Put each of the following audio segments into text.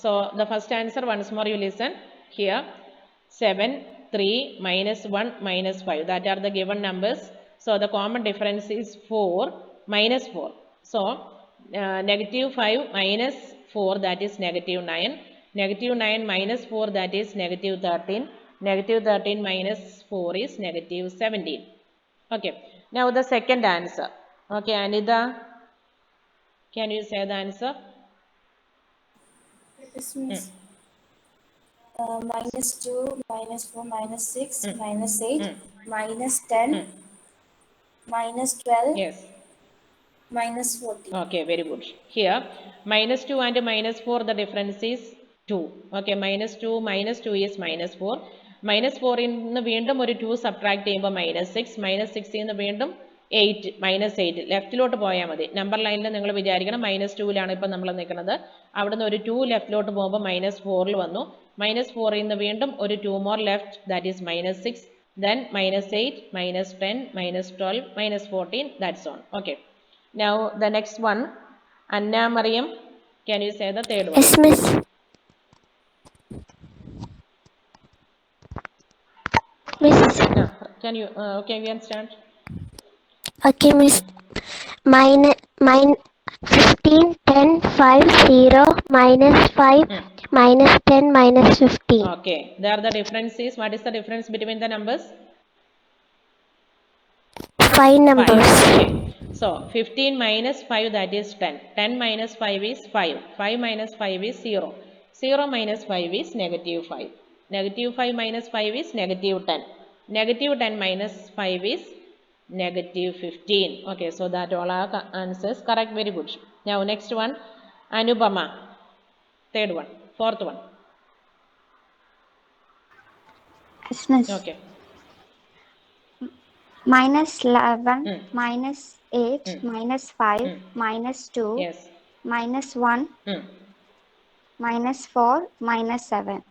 So the first answer, once more you listen here. 7, 3, minus 1, minus 5. That are the given numbers. So the common difference is 4, minus 4. So negative 5 minus 4, that is negative 9. Negative 9 minus 4, that is negative 13. Negative 13 minus 4 is negative 17. Okay. Now the second answer. Okay, Anita, can you say the answer? This means minus 2, minus 4, minus 6, minus 8, minus 10, minus 12, Yes. minus 14. Okay, very good. Here, minus 2 and minus 4, the difference is 2. Okay, minus 2 is minus 4. Minus 4 in the വീണ്ടും ഒരു 2 subtract ചെയ്യുമ്പോൾ minus 6. minus 6 നിന്ന് വീണ്ടും 8, minus 8. ലെഫ്റ്റിലോട്ട് പോയാൽ മതി. Number ലൈനിൽ നിങ്ങൾ വിചാരിക്കണം മൈനസ് 2ലാണ് ഇപ്പം നമ്മൾ നിൽക്കുന്നത്. അവിടുന്ന് ഒരു 2 ലെഫ്റ്റിലോട്ട് പോകുമ്പോൾ മൈനസ് 4ൽ വന്നു. മൈനസ് 4ൽ നിന്ന് വീണ്ടും ഒരു 2 more left, that is minus 6. Then minus 8, minus 10, minus 12, minus 14, that's on. Okay. Now the next one, Anna Mariam, can you say the third one? Yes, miss. Miss. Can you start? Okay, miss. Mine 15, 10, 5, 0, minus 5, minus 10, minus 15. Okay, there the difference is, what is the difference between the numbers? 5 numbers. 5. Okay. So 15 minus 5, that is 10. 10 minus 5 is 5. 5 minus 5 is 0. 0 minus 5 is negative 5. Negative 5 minus 5 is negative 10. Negative 10 minus 5 is negative 15. Okay, so that all are answers correct. Very good. Now next one, Anupama. Third one. Fourth one. Yes, miss. Okay. Minus 11, minus 8, minus 5, minus 2, Yes. minus 1, minus 4, minus 7.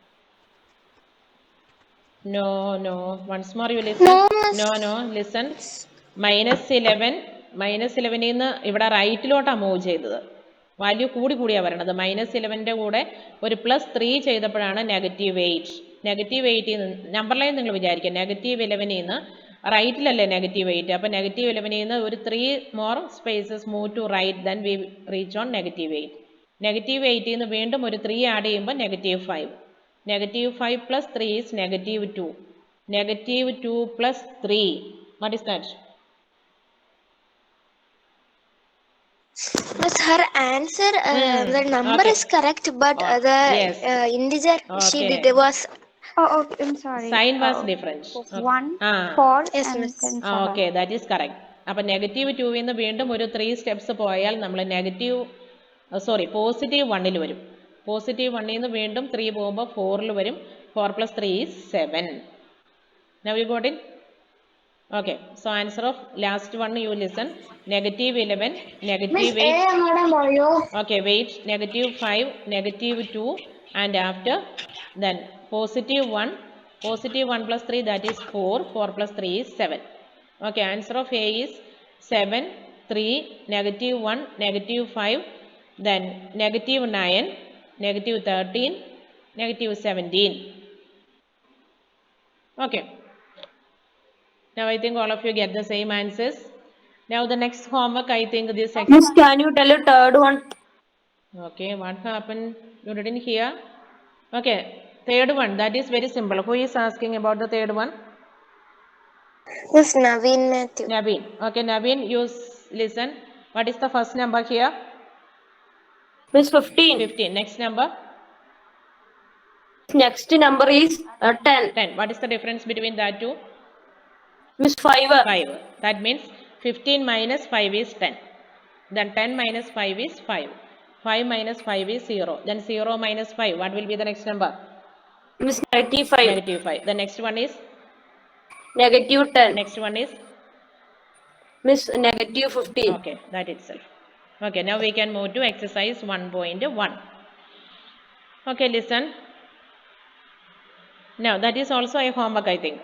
No. Once more you listen. No. Listen. Minus 11 നിന്ന് ഇവിടെ റൈറ്റിലോട്ടാണ് move ചെയ്തത്. Value കൂടിയാണ് വരണത്. Minus 11ൻ്റെ കൂടെ ഒരു plus 3 ചെയ്തപ്പോഴാണ് negative 8. Negative 8 number line നിങ്ങൾ വിചാരിക്കുക. നെഗറ്റീവ് 11 നിന്ന് റൈറ്റിലല്ലേ നെഗറ്റീവ് 8. അപ്പോൾ നെഗറ്റീവ് 11 നിന്ന് ഒരു 3 more spaces move to right, then we reach on negative 8. Negative 8 നിന്ന് വീണ്ടും ഒരു 3 ആഡ് ചെയ്യുമ്പോൾ negative 5. Negative 5 plus 3 is negative 2. Negative 2 plus 3. What is that? Miss, her answer, the number is correct, but the yes. integer she did was. Okay, I'm sorry. Sign was different. 1, 4, Yes, and miss. then 7. Okay, that is correct. അപ്പോൾ negative 2 നിന്ന് വീണ്ടും ഒരു 3 steps പോയാൽ നമ്മൾ positive 1ൽ വരും. Positive 1ൽ നിന്ന് വീണ്ടും 3 പോകുമ്പോൾ 4ൽ വരും. 4 plus 3 is 7. Now you got it? Okay, so answer of last one you listen. Negative 11, negative 8. Okay, wait. Negative 5, negative 2, and after then positive 1. Positive 1 plus 3, that is 4. 4 plus 3 is 7. Okay, answer of A is 7, 3, negative 1, negative 5, then negative 9, negative 13, negative 17. Okay. Now I think all of you get the same answers. Now the next homework, I think this Miss, can you tell the third one? Okay, what happened? You didn't hear? Okay, third one, that is very simple. Who is asking about the third one? Miss Naveen Matthew. Naveen. Okay, Naveen, you listen. What is the first number here? Miss, 15. 15. Next number? Next number is 10. 10. What is the difference between that two? Miss, 5. 5. That means 15 minus 5 is 10. Then 10 minus 5 is 5. 5 minus 5 is 0. Then 0 minus 5. What will be the next number? Miss, negative 5. Negative 5. The next one is? Negative 10. Next one is? Miss, negative 15. Okay, that itself. Okay, now we can move to exercise 1.1. Okay, listen. Now that is also a homework, I think.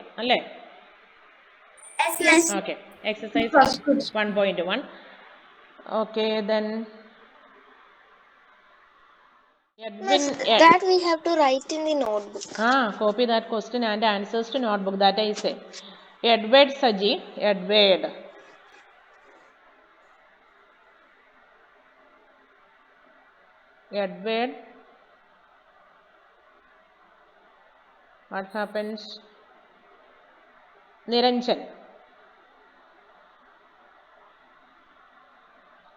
Yes. Okay, exercise 1.1. Okay, then Miss, Edwin. that we have to write in the notebook. Copy that question and answers to notebook. That I say. Edward Saji. Edward. Edward. What happens? Niranjan.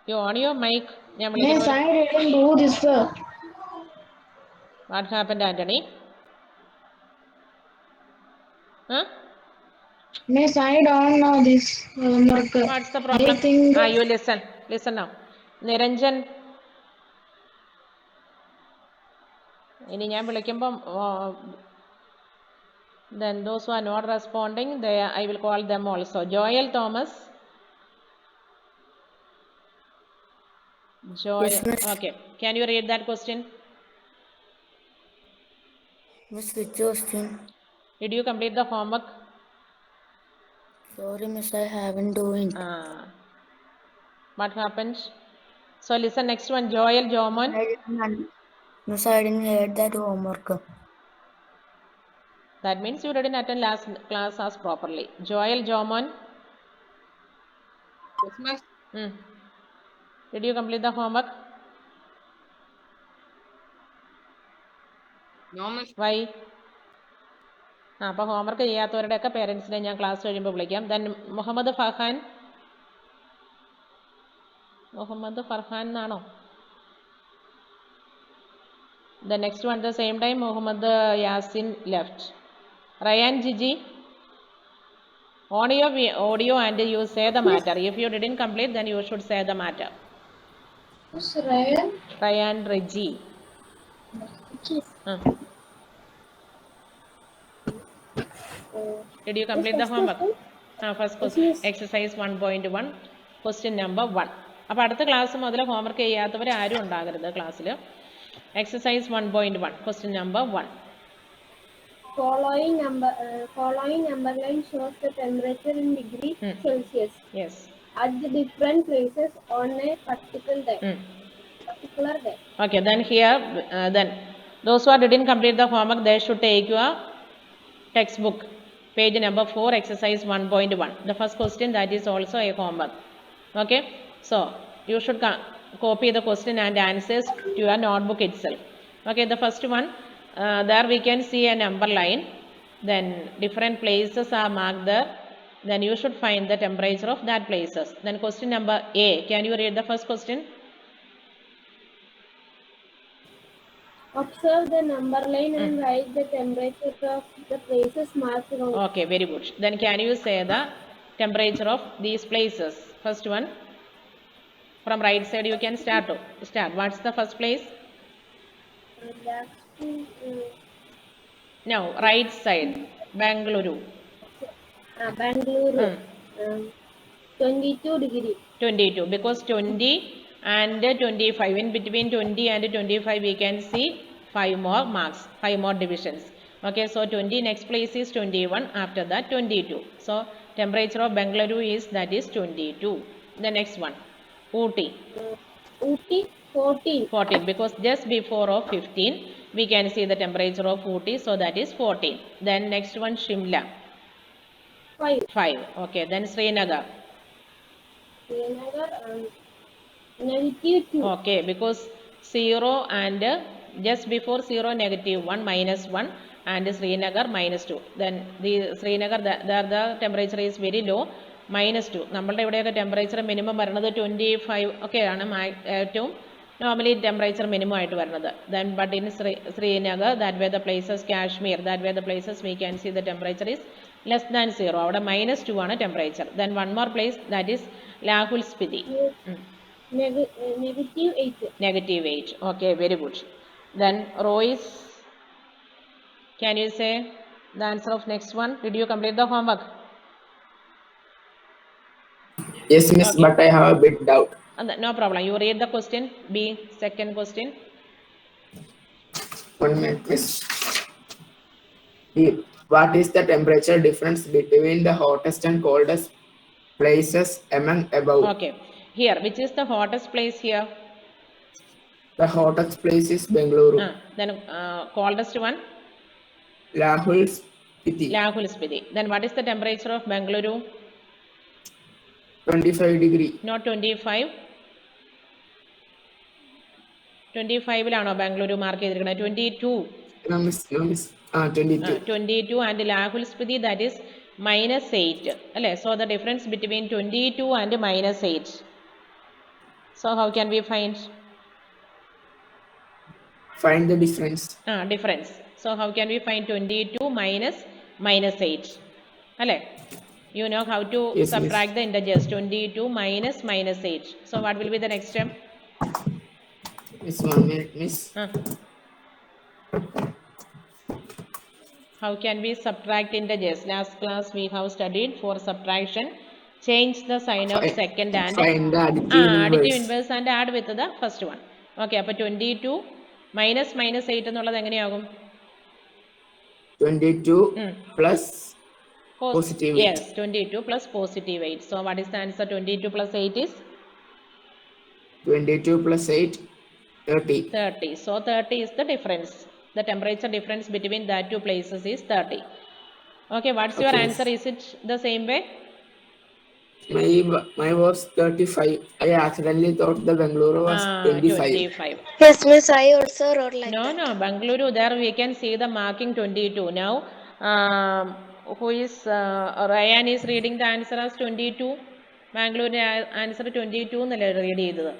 You on your mic? Miss, I didn't do this, sir. What happened, Anthony? Huh? Miss, I don't know this homework. What's the I problem? think You listen. Listen now. Niranjan. ഇനി ഞാൻ വിളിക്കുമ്പം then those who are not responding, I will call them also. Joel Thomas. Joel. Yes, miss. Okay. Can you read that question? Miss, which question? Did you complete the homework? Sorry, miss, I haven't doing. What happened? So listen, next one. Joel Jomon. Miss, I didn't hear that homework. That means you didn't attend last class as properly. Joel Jomon. Yes, miss. Did you complete the homework? No, miss. Why? അപ്പോൾ homework ചെയ്യാത്തവരുടെയൊക്കെ പേരൻസിനെ ഞാൻ class കഴിയുമ്പോൾ വിളിക്കാം. Then Muhammad Farhan. Muhammad Farhan എന്നാണോ? The next one, the same time, Muhammad Yasin left. Ryan Gigi, on your audio and you say the matter. If you didn't complete, then you should say the matter. Miss Ryan. Ryan Reggie. Did you complete the homework? First question. Exercise 1.1. Question number 1. അപ്പോൾ അടുത്ത class മുതൽ homework ചെയ്യാത്തവർ ആരും ഉണ്ടാകരുത് ക്ലാസ്സിൽ. Exercise 1.1. Question number 1. Following number line shows the temperature in degree Celsius. Yes. At the different places on a particular day. Okay, then here, then those who didn't complete the homework, they should take your textbook, page number 4, exercise 1.1. The first question, that is also a homework. Okay, so you should copy the question and answers to your notebook itself. Okay, the first one, there we can see a number line, then different places are marked there, then you should find the temperature of that places. Then question number A, can you read the first question? Observe the number line and write the temperature of the places marked on. Okay, very good. Then can you say the temperature of these places? First one, from right side you can start. What's the first place? No, right side. Bangalore. Bangalore. 22 degree. 22, because 20 and 25. In between 20 and 25 we can see 5 more marks, 5 more divisions. Okay, so 20, next place is 21, after that 22. So temperature of Bangalore is, that is 22. The next one, Ooty. Ooty 14. 14, because just before of 15 we can see the temperature of Ooty, so that is 14. Then next one, Shimla. 5. Okay, then Srinagar. -2. Okay, because 0 and just before 0 -1, -1, and Srinagar -2. Then the Srinagar, there the temperature is very low, -2. നമ്മളുടെ ഇവിടെയൊക്കെ temperature minimum വരുന്നത് 25 ഒക്കെയാണ് ഏറ്റവും normally temperature minimum ആയിട്ട് വരുന്നത്. Then but in Srinagar, that where the places, Kashmir, that where the places we can see the temperature is less than 0. അവിടെ -2 ആണ് temperature. Then one more place, that is Lahul Spiti. -8. Okay, very good. Then Royce, can you say the answer of next one? Did you complete the homework? Yes, miss, okay. But I have a bit doubt. No problem. You read the question. B, second question. 1 minute, miss. What is the temperature difference between the hottest and coldest places among above? Okay. Here, which is the hottest place here? The hottest place is Bengaluru. Then coldest one? Lahul Spiti. Lahul Spiti. Then what is the temperature of Bengaluru? 25 degree. Not 25. 25-ലാണോ Bengaluru mark ചെയ്തിരിക്കുന്നത്? 22. No, miss. 22. 22 and Lahul Spiti, that is -8. അല്ലേ? So the difference between 22 and -8. So how can we find? Find the difference. Difference. So how can we find 22 minus -8? അല്ലേ? You know how to Yes, subtract miss. the integers. 22 minus -8. So what will be the next step? Miss, 1 minute, miss. How can we subtract integers? Last class we have studied for subtraction. Change the sign of second and Find the additive inverse and add with the first one. Okay, അപ്പോൾ 22 minus -8 എന്നുള്ളത് എങ്ങനെയാകും? 22 plus positive 8. Yes, 22 plus positive 8. So what is the answer? 22 plus 8 is? 22 plus 8, 30. 30. So 30 is the difference. The temperature difference between that two places is 30. Okay, what's your Okay, answer? Is it the same way? My was 35. I accidentally thought the Bengaluru was 25. 25. Yes, miss, I also wrote like that. No, Bengaluru, there we can see the marking 22. Now, who is, Ryan is reading the answer as 22. Bengaluru answer 22 എന്നല്ലേ read ചെയ്തത്.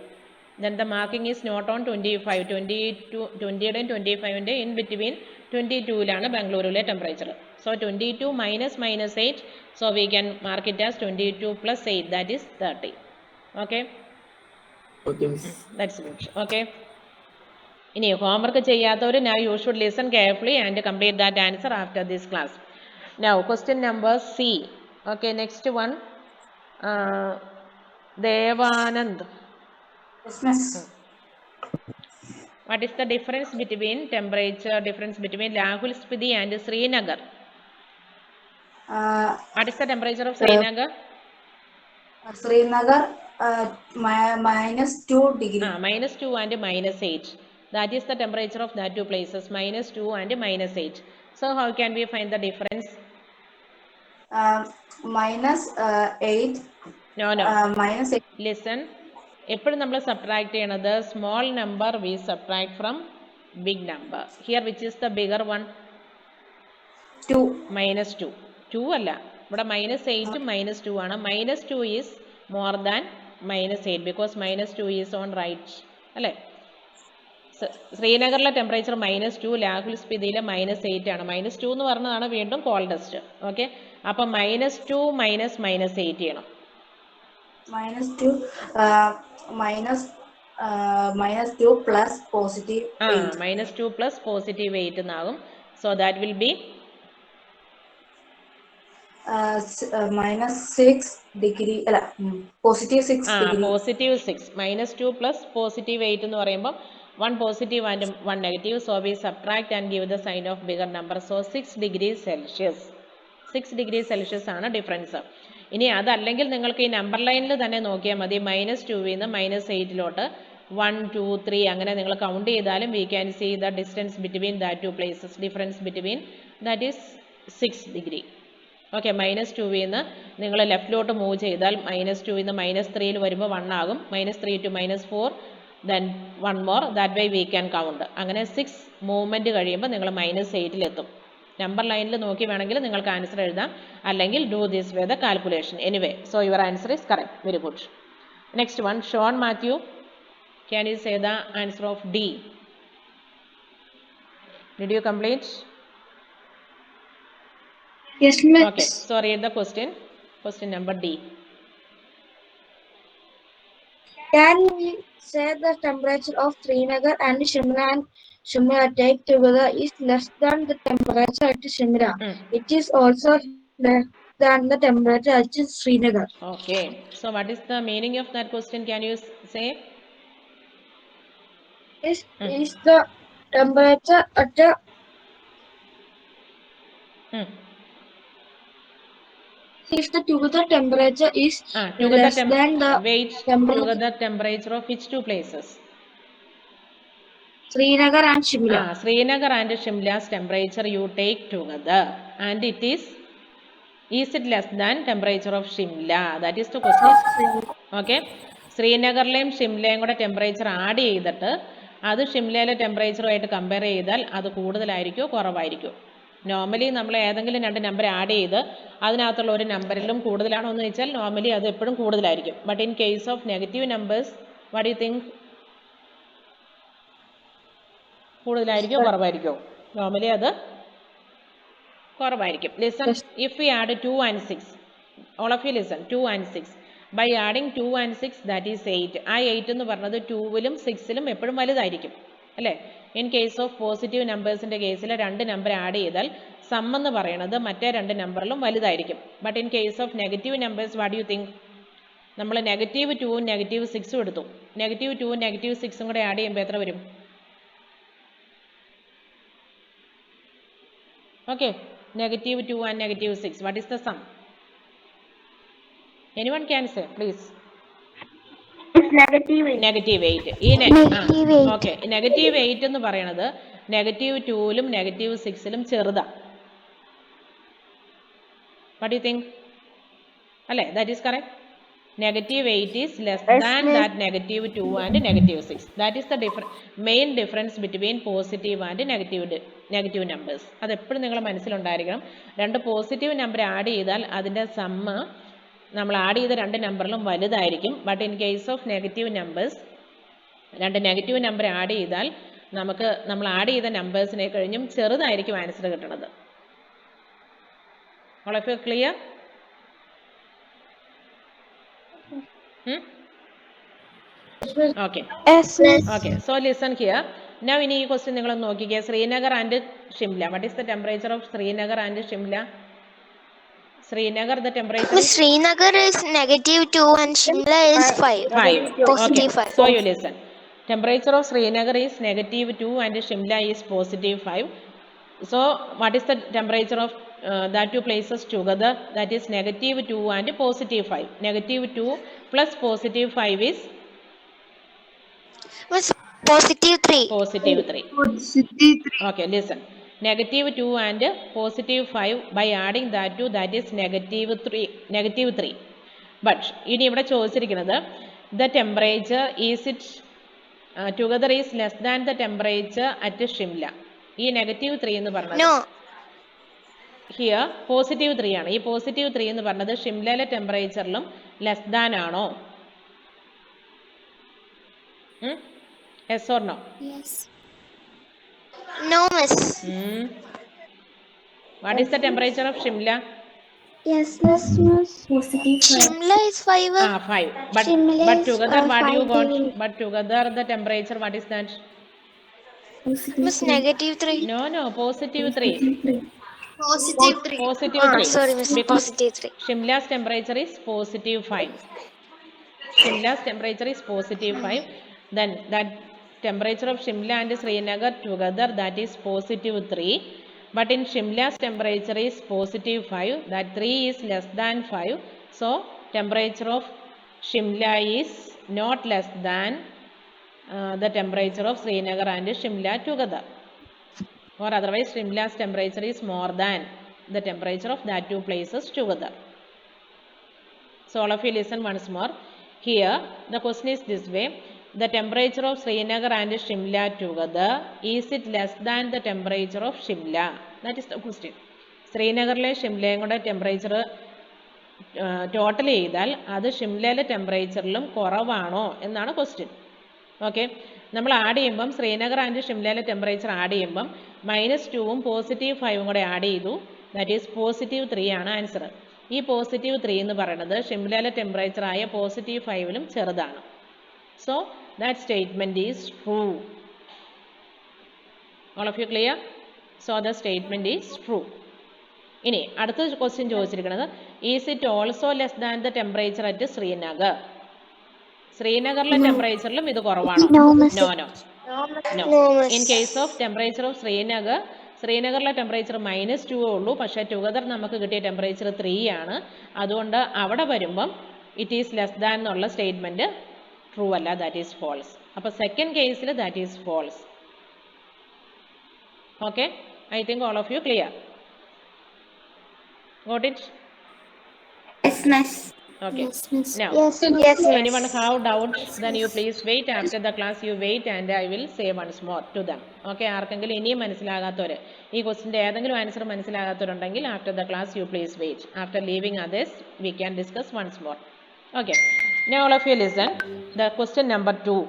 Then the marking is not on 25. 20 and 25 in between 22-ലാണ് ബാംഗ്ലൂരിലെ temperature. So 22 minus -8. So we can mark it as 22 plus 8. That is 30. Okay. Okay, miss. That's good. Okay. ഇനി homework ചെയ്യാത്തവർ now you should listen carefully and complete that answer after this class. Now question number C. Okay, next one. Devanand. Yes, miss. What is the difference between temperature difference between Lahul Spiti and Srinagar? What is the temperature of Srinagar? Srinagar -2 degree. -2 and -8. That is the temperature of that two places, -2 and -8. So how can we find the difference? -8. No. -8. Listen. എപ്പോഴും നമ്മൾ subtract ചെയ്യണത് small number we subtract from big number. Here which is the bigger one? 2. -2. 2 അല്ല, ഇവിടെ -8 -2 ആണ്. -2 is more than -8 because -2 is on right അല്ലേ? ശ്രീനഗറിലെ temperature -2, Lahaul സ്പിതിയിലെ -8 ആണ്. -2 എന്ന് പറഞ്ഞതാണ് വീണ്ടും കോൾഡസ്റ്റ്. ഓക്കെ, അപ്പം -2 മൈനസ് -8 ചെയ്യണം. -2 plus positive 8. -2 plus positive 8 എന്നാകും. So that will be -6 degree അല്ല positive 6 degree. positive 6. -2 plus positive 8 എന്ന് പറയുമ്പോൾ 1 positive and 1 negative. So we subtract and give the sign of bigger number. So 6 degrees Celsius. 6 degrees Celsius ആണ് difference. ഇനി അതല്ലെങ്കിൽ നിങ്ങൾക്ക് ഈ number ലൈനിൽ തന്നെ നോക്കിയാൽ മതി. -2 നിന്ന് -8 1 2 3 അങ്ങനെ നിങ്ങൾ കൗണ്ട് ചെയ്താലും we can see the distance between that two places. Difference between that is 6 degree. Okay, -2 നിന്ന് നിങ്ങൾ ലെഫ്റ്റിലോട്ട് മൂവ് ചെയ്താൽ -2 നിന്ന് -3 വരുമ്പോൾ 1 ആകും. -3 to -4 then 1 more. That way we can count. അങ്ങനെ 6 മൂവ്മെൻറ്റ് കഴിയുമ്പോൾ നിങ്ങൾ -8 നമ്പർ ലൈനിൽ നോക്കി വേണമെങ്കിൽ നിങ്ങൾക്ക് ആൻസർ എഴുതാം, അല്ലെങ്കിൽ do this way the calculation. Anyway, so your answer is correct. Very good. Next one, Shaun Mathew, can you say the answer of D? Did you complete? Yes, miss. Okay, so read the question. Question number D. Can we say the temperature of Srinagar and Shimla take together is less than the temperature at Shimla? It is also less than the temperature at Srinagar. Okay, so what is the meaning of that question? Can you say? Is the temperature at If the together temperature is together less than the temperature together temperature of which two places? Srinagar and Shimla. Srinagar and Shimla's temperature you take together, and it is it less than temperature of Shimla? That is the question. Okay, ശ്രീനഗറിലെയും ഷിംലയും കൂടെ temperature add ചെയ്തിട്ട് അത് ഷിംലയിലെ ടെമ്പറേച്ചറുമായിട്ട് compare ചെയ്താൽ അത് കൂടുതലായിരിക്കുമോ കുറവായിരിക്കുമോ? Normally നമ്മൾ ഏതെങ്കിലും രണ്ട് number add ചെയ്ത് അതിനകത്തുള്ള ഒരു നമ്പറിലും കൂടുതലാണോ എന്ന് വെച്ചാൽ നോർമലി അത് എപ്പോഴും കൂടുതലായിരിക്കും. But in case of negative numbers what you think? കൂടുതലായിരിക്കുമോ കുറവായിരിക്കുമോ? നോർമലി അത് കുറവായിരിക്കും. Listen, if we add 2 and 6, all of you listen, 2 and 6. By adding 2 and 6, that is 8. ആ 8 എന്ന് പറഞ്ഞത് 2-ലും 6-ലും എപ്പോഴും വലുതായിരിക്കും അല്ലേ? ഇൻ കേസ് ഓഫ് പോസിറ്റീവ് നമ്പേഴ്സിൻ്റെ കേസിൽ രണ്ട് നമ്പർ ആഡ് ചെയ്താൽ സം എന്ന് പറയുന്നത് മറ്റേ രണ്ട് നമ്പറിലും വലുതായിരിക്കും. But in case of negative numbers what you think? നമ്മൾ -2ഉം -6ഉം എടുത്തു. -2ഉം -6ഉം കൂടെ ആഡ് ചെയ്യുമ്പോൾ എത്ര വരും? Okay, -2 and -6. What is the sum? Anyone can say, please. It's -8. -8. Okay, -8 എന്ന് പറയുന്നത് -2ലും -6ലും ചെറുതാ. What do you think? അല്ലേ? That is correct. -8 is less than that -2 and -6. That is the main difference between positive and negative numbers. അത് എപ്പോഴും നിങ്ങൾ മനസ്സിലുണ്ടായിരിക്കണം. രണ്ട് positive number add ചെയ്താൽ അതിൻ്റെ സമ്മ് നമ്മൾ ആഡ് ചെയ്ത രണ്ട് നമ്പറിലും വലുതായിരിക്കും. But in case of negative numbers രണ്ട് നെഗറ്റീവ് നമ്പർ ആഡ് ചെയ്താൽ നമുക്ക് നമ്മൾ ആഡ് ചെയ്ത നമ്പേഴ്സിനെ കഴിഞ്ഞും ചെറുതായിരിക്കും ആൻസർ കിട്ടുന്നത്. All of you clear? Okay. Yes, miss. Okay, so listen here. Now in this question നിങ്ങൾ നോക്കിക്കേ, Srinagar and Shimla. What is the temperature of Srinagar and Shimla? Srinagar, the temperature Miss, is Srinagar is -2 and Shimla is 5. 5. Okay, +5. so you listen. Temperature of Srinagar is -2 and Shimla is +5. So what is the temperature of that two places together? That is -2 and +5. -2 plus +5 is Miss, +3. +3. Okay, listen. -2 and +5 by adding that to that is -3. But ഇനി ഇവിടെ ചോദിച്ചിരിക്കുന്നത് the temperature is it together is less than the temperature at Shimla. ഈ -3 എന്ന് പറഞ്ഞത് No. Here +3 ആണ്. ഈ +3 എന്ന് പറഞ്ഞത് ഷിംലയിലെ ടെമ്പറേച്ചറിലും ലെസ് ദാൻ ആണോ? Yes or no? Yes. No, miss. What is the temperature of Shimla? Yes, miss. Shimla is 5. 5. Shimla But is, together what you 5 got? degree. But together the temperature what is that? Miss, -3. No, +3. +3. +3. Sorry, miss. Because +3. Shimla's temperature is +5. Shimla's temperature is +5. Then that temperature of Shimla and Srinagar together that is +3. But in Shimla's temperature is +5. That 3 is less than 5. So temperature of Shimla is not less than the temperature of Srinagar and Shimla together. Or otherwise Shimla's temperature is more than the temperature of that two places together. So all of you listen once more. Here the question is this way. The temperature of Srinagar and Shimla together, is it less than the temperature of Shimla? That is the question. ശ്രീനഗറിലെ ഷിംലയും കൂടെ temperature total ചെയ്താൽ അത് ഷിംലയിലെ ടെമ്പറേച്ചറിലും കുറവാണോ എന്നാണ് question. Okay, നമ്മൾ add ചെയ്യുമ്പം Srinagar and ഷിംലയിലെ temperature add ചെയ്യുമ്പം -2ഉം +5ഉം കൂടെ ആഡ് ചെയ്തു. ദാറ്റ് ഈസ് +3 ആണ് ആൻസർ. ഈ +3 എന്ന് പറയുന്നത് ഷിംലയിലെ ടെമ്പറേച്ചർ ആയ +5ലും ചെറുതാണ്. So that statement is true. All of you clear? So the statement is true. ഇനി അടുത്ത ക്വസ്റ്റ്യൻ ചോദിച്ചിരിക്കുന്നത് is it also less than the temperature at Srinagar? ശ്രീനഗറിലെ ടെമ്പറേച്ചറിലും ഇത് കുറവാണോ? No. In case of temperature of Srinagar, ശ്രീനഗറിലെ ടെമ്പറേച്ചർ -2 ഉള്ളൂ, പക്ഷേ ടുഗദർ നമുക്ക് കിട്ടിയ ടെമ്പറേച്ചർ 3 ആണ്. അതുകൊണ്ട് അവിടെ വരുമ്പം ഇറ്റ് ഈസ് ലെസ് ദാൻ എന്നുള്ള സ്റ്റേറ്റ്മെൻറ്റ് ട്രൂ അല്ല, ദാറ്റ് ഈസ് ഫോൾസ്. അപ്പോൾ സെക്കൻഡ് കേസിൽ that is false. Okay, I think all of you clear. Got it? Yes, miss. Okay. Yes, miss. Now, Yes, miss. anyone have doubts? Then you please wait. After the class you wait and I will say once more to them. Okay. ആർക്കെങ്കിലും ഇനിയും മനസ്സിലാകാത്തവർ, ഈ ക്വസ്റ്റിൻ്റെ ഏതെങ്കിലും answer മനസ്സിലാകാത്തവരുണ്ടെങ്കിൽ after the class you please wait. After leaving others, we can discuss once more. Okay. Now all of you listen. The question number 2.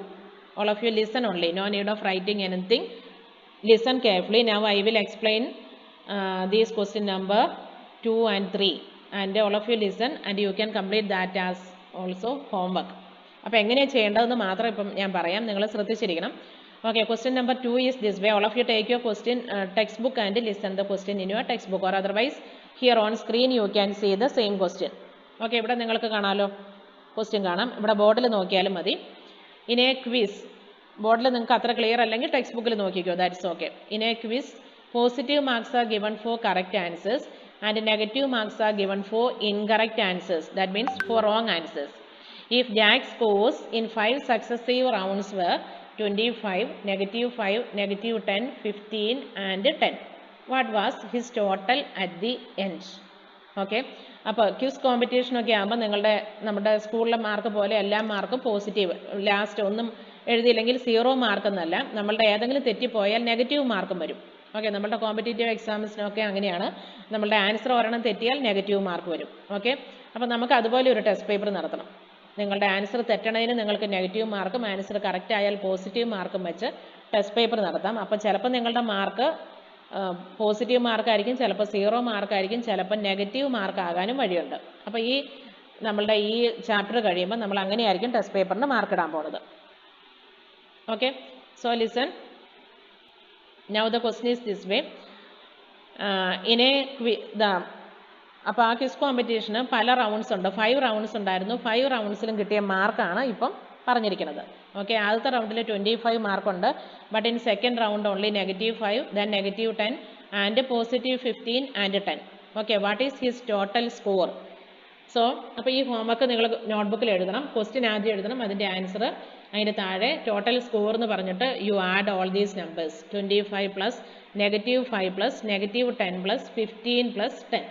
All of you listen only. No need of writing anything. Listen carefully. Now I will explain these question number 2 and 3. And all of you listen and you can complete that as also homework. അപ്പോൾ എങ്ങനെയാണ് ചെയ്യേണ്ടതെന്ന് മാത്രം ഇപ്പം ഞാൻ പറയാം, നിങ്ങൾ ശ്രദ്ധിച്ചിരിക്കണം. Okay, question number 2 is this way. All of you take your question text book and listen the question in your text book or otherwise here on screen you can see the same question. Okay, ഇവിടെ നിങ്ങൾക്ക് കാണാമല്ലോ, question കാണാം. ഇവിടെ ബോർഡിൽ നോക്കിയാലും മതി. In A quiz, ബോർഡിൽ നിങ്ങൾക്ക് അത്ര ക്ലിയർ അല്ലെങ്കിൽ ടെക്സ്റ്റ് ബുക്കിൽ നോക്കിക്കോ, that's okay. In A quiz, positive marks are given for correct answers and negative marks are given for incorrect answers. That means for wrong answers. If Jack's scores in 5 successive rounds were 25, -5, -10, 15 and 10, what was his total at the end? Okay, അപ്പോൾ quiz കോമ്പറ്റീഷനൊക്കെ ആകുമ്പോൾ നമ്മുടെ സ്കൂളിലെ mark പോലെ എല്ലാ മാർക്കും positive, last ഒന്നും എഴുതിയില്ലെങ്കിൽ 0 mark എന്നല്ല, നമ്മളുടെ ഏതെങ്കിലും തെറ്റിപ്പോയാൽ നെഗറ്റീവ് മാർക്കും വരും. ഓക്കെ, നമ്മളുടെ കോമ്പറ്റേറ്റീവ് എക്സാംസിനൊക്കെ അങ്ങനെയാണ്, നമ്മളുടെ ആൻസർ ഒരെണ്ണം തെറ്റിയാൽ നെഗറ്റീവ് മാർക്ക് വരും. ഓക്കെ, അപ്പോൾ നമുക്ക് അതുപോലെ ഒരു ടെസ്റ്റ് പേപ്പർ നടത്തണം. നിങ്ങളുടെ ആൻസർ തെറ്റണതിന് നിങ്ങൾക്ക് നെഗറ്റീവ് മാർക്കും ആൻസർ കറക്റ്റ് ആയാൽ പോസിറ്റീവ് മാർക്കും വെച്ച് ടെസ്റ്റ് പേപ്പർ നടത്താം. അപ്പോൾ ചിലപ്പോൾ നിങ്ങളുടെ മാർക്ക് പോസിറ്റീവ് മാർക്കായിരിക്കും, ചിലപ്പോൾ 0 മാർക്കായിരിക്കും, ചിലപ്പോൾ നെഗറ്റീവ് മാർക്ക് ആകാനും വഴിയുണ്ട്. അപ്പോൾ നമ്മളുടെ ഈ ചാപ്റ്റർ കഴിയുമ്പോൾ നമ്മൾ അങ്ങനെയായിരിക്കും ടെസ്റ്റ് പേപ്പറിന് മാർക്ക് ഇടാൻ പോകുന്നത്. Okay, so listen. Now the question is this way. അപ്പോൾ ആ ക്വിസ് കോമ്പറ്റീഷന് പല റൗണ്ട്സ് ഉണ്ട്, 5 റൗണ്ട്സ് ഉണ്ടായിരുന്നു. 5 റൗണ്ട്സിലും കിട്ടിയ മാർക്കാണ് ഇപ്പം പറഞ്ഞിരിക്കുന്നത്. ഓക്കെ, ആദ്യത്തെ റൗണ്ടിൽ 25 മാർക്കുണ്ട്, but in second round only -5, then -10 and +15 and 10. Okay, what is his total score? So അപ്പോൾ ഈ ഹോംവർക്ക് നിങ്ങൾ നോട്ട്ബുക്കിൽ എഴുതണം. ക്വസ്റ്റ്യൻ ആദ്യം എഴുതണം, അതിൻ്റെ ആൻസർ അതിൻ്റെ താഴെ ടോട്ടൽ സ്കോർ എന്ന് പറഞ്ഞിട്ട് you add all these numbers, 25 plus -5 plus -10 plus 15 plus 10.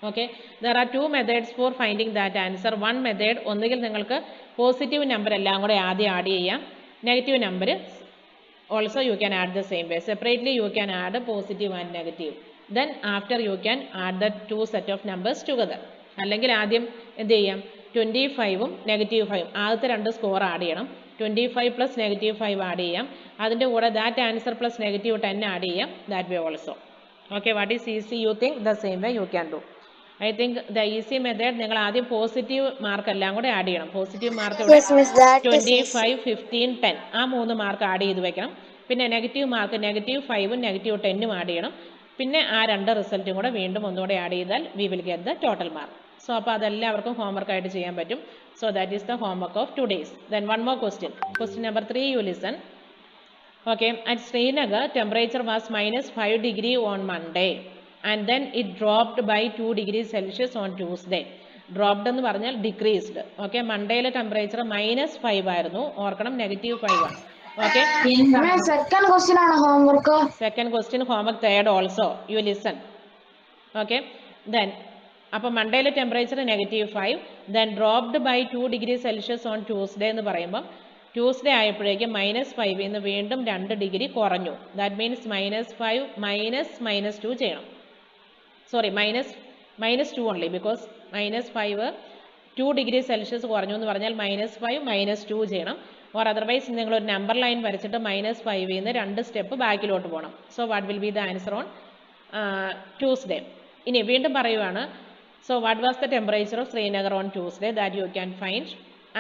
Okay, there are 2 methods for finding that answer. 1 method, ഒന്നുകിൽ നിങ്ങൾക്ക് പോസിറ്റീവ് നമ്പർ എല്ലാം കൂടെ ആദ്യം ആഡ് ചെയ്യാം, negative number also you can add the same way. Separately you can add positive and negative, then after you can add the 2 set of numbers together. അല്ലെങ്കിൽ ആദ്യം എന്ത് ചെയ്യാം, 25ഉം -5ഉം ആദ്യത്തെ 2 സ്കോർ ആഡ് ചെയ്യണം, 25 പ്ലസ് -5 ആഡ് ചെയ്യാം, അതിൻ്റെ കൂടെ ദാറ്റ് ആൻസർ പ്ലസ് -10 ആഡ് ചെയ്യാം, that way also. Okay, what is easy you think, the same way you can do. I think the easy method, നിങ്ങൾ ആദ്യം പോസിറ്റീവ് മാർക്ക് എല്ലാം കൂടെ ആഡ് ചെയ്യണം. പോസിറ്റീവ് മാർക്ക് ഇവിടെ 25, 15, 10 ആ 3 മാർക്ക് ആഡ് ചെയ്ത് വെക്കണം. പിന്നെ നെഗറ്റീവ് മാർക്ക് -5ഉം -10ഉം ആഡ് ചെയ്യണം. പിന്നെ ആ 2 റിസൾട്ടും കൂടെ വീണ്ടും ഒന്നുകൂടെ ആഡ് ചെയ്താൽ we will get the total mark. So അപ്പോൾ അതെല്ലാവർക്കും ഹോംവർക്ക് ആയിട്ട് ചെയ്യാൻ പറ്റും. So that is the homework of 2 days. Then one more question. Question number 3, you listen. Okay, at Srinagar, temperature was -5 degree on Monday and then it dropped by 2 degrees Celsius on Tuesday. Dropped എന്ന് പറഞ്ഞാൽ decreased. Okay, മൺഡേയിലെ temperature -5 ആയിരുന്നു, ഓർക്കണം -5 ആണ്. Okay, second question ആണ് homework. Second question homework, third also you listen. Okay, then അപ്പോൾ മൺഡേയിലെ temperature -5, then dropped by 2 degree Celsius on Tuesday എന്ന് പറയുമ്പം ട്യൂസ്ഡേ ആയപ്പോഴേക്കും -5 നിന്ന് വീണ്ടും 2 ഡിഗ്രി കുറഞ്ഞു. ദാറ്റ് മീൻസ് -5 -2 ചെയ്യണം. Sorry, -2 only, because -5 2 degree Celsius കുറഞ്ഞു എന്ന് പറഞ്ഞാൽ -5 -2 ചെയ്യണം. ഓർ അതർവൈസ് നിങ്ങളൊരു നമ്പർ ലൈൻ വരച്ചിട്ട് -5 നിന്ന് 2 സ്റ്റെപ്പ് ബാക്കിലോട്ട് പോകണം. So what will be the answer on Tuesday? ഇനി വീണ്ടും പറയുവാണ്. So what was the temperature of Srinagar on Tuesday? That you can find.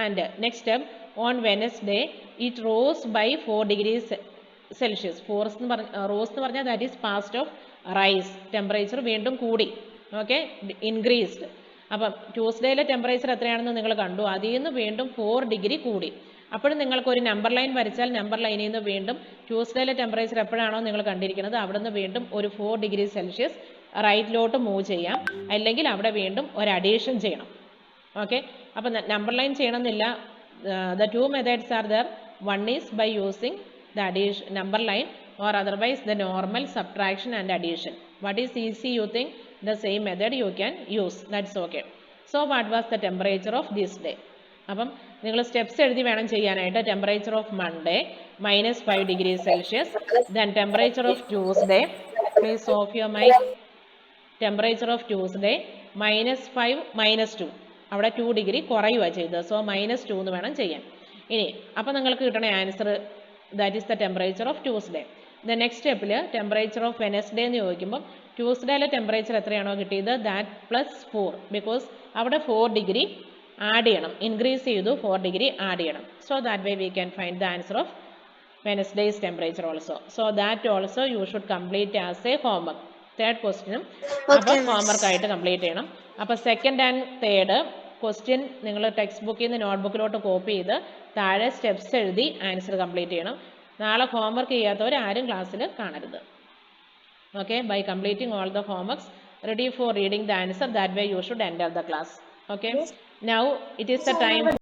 And next step, on Wednesday it rose by 4 degrees Celsius. Rose എന്ന് പറഞ്ഞാൽ that is past of rise. Temperature വീണ്ടും കൂടി. Okay, increased. അപ്പം ട്യൂസ്ഡേയിലെ temperature എത്രയാണെന്ന് നിങ്ങൾ കണ്ടു, അതിൽ നിന്ന് വീണ്ടും 4 ഡിഗ്രി കൂടി. അപ്പോഴും നിങ്ങൾക്ക് ഒരു നമ്പർ ലൈൻ വരച്ചാൽ നമ്പർ ലൈനിൽ നിന്ന് വീണ്ടും ട്യൂസ്ഡേയിലെ ടെമ്പറേച്ചർ എപ്പോഴാണോ നിങ്ങൾ കണ്ടിരിക്കുന്നത് അവിടെ നിന്ന് വീണ്ടും ഒരു 4 ഡിഗ്രി സെൽഷ്യസ് റൈറ്റിലോട്ട് മൂവ് ചെയ്യാം, അല്ലെങ്കിൽ അവിടെ വീണ്ടും ഒരു അഡീഷൻ ചെയ്യണം. ഓക്കെ, അപ്പം നമ്പർ ലൈൻ ചെയ്യണമെന്നില്ല. The two methods are there. One is by using the addition number line, or otherwise the normal subtraction and addition. What is easy you think, the same method you can use. That's okay. So what was the temperature of this day? അപ്പം നിങ്ങൾ steps എഴുതി വേണം ചെയ്യാനായിട്ട്. Temperature of Monday -5 degree Celsius. Then temperature of Tuesday, please off your mic. Temperature of Tuesday -5 -2, അവിടെ 2 degree കുറയുകയാണ് ചെയ്തത്. So -2 എന്ന് വേണം ചെയ്യാൻ. ഇനി അപ്പം നിങ്ങൾക്ക് കിട്ടണ answer that is the temperature of Tuesday. The next സ്റ്റെപ്പിൽ ടെമ്പറേച്ചർ ഓഫ് വെനസ്ഡേ എന്ന് ചോദിക്കുമ്പോൾ ട്യൂസ്ഡേയിലെ ടെമ്പറേച്ചർ എത്രയാണോ കിട്ടിയത് ദാറ്റ് +4, ബിക്കോസ് അവിടെ 4 ഡിഗ്രി ആഡ് ചെയ്യണം, ഇൻക്രീസ് ചെയ്തു 4 ഡിഗ്രി ആഡ് ചെയ്യണം. So that way we can find the answer of Wednesdays temperature also. So that also you should complete as A homework. Third ക്വസ്റ്റ്യനും അപ്പം ഹോംവർക്ക് ആയിട്ട് complete ചെയ്യണം. അപ്പോൾ second and third question നിങ്ങൾ text ബുക്കിൽ നിന്ന് നോട്ട്ബുക്കിലോട്ട് copy ചെയ്ത് താഴെ സ്റ്റെപ്സ് എഴുതി ആൻസർ കംപ്ലീറ്റ് ചെയ്യണം. നാളെ ഹോംവർക്ക് ചെയ്യാത്തവർ ആരും ക്ലാസ്സിൽ കാണരുത്. Okay, by completing all the homeworks, ready for reading the answer, that way you should enter the class. Okay, now it is the time.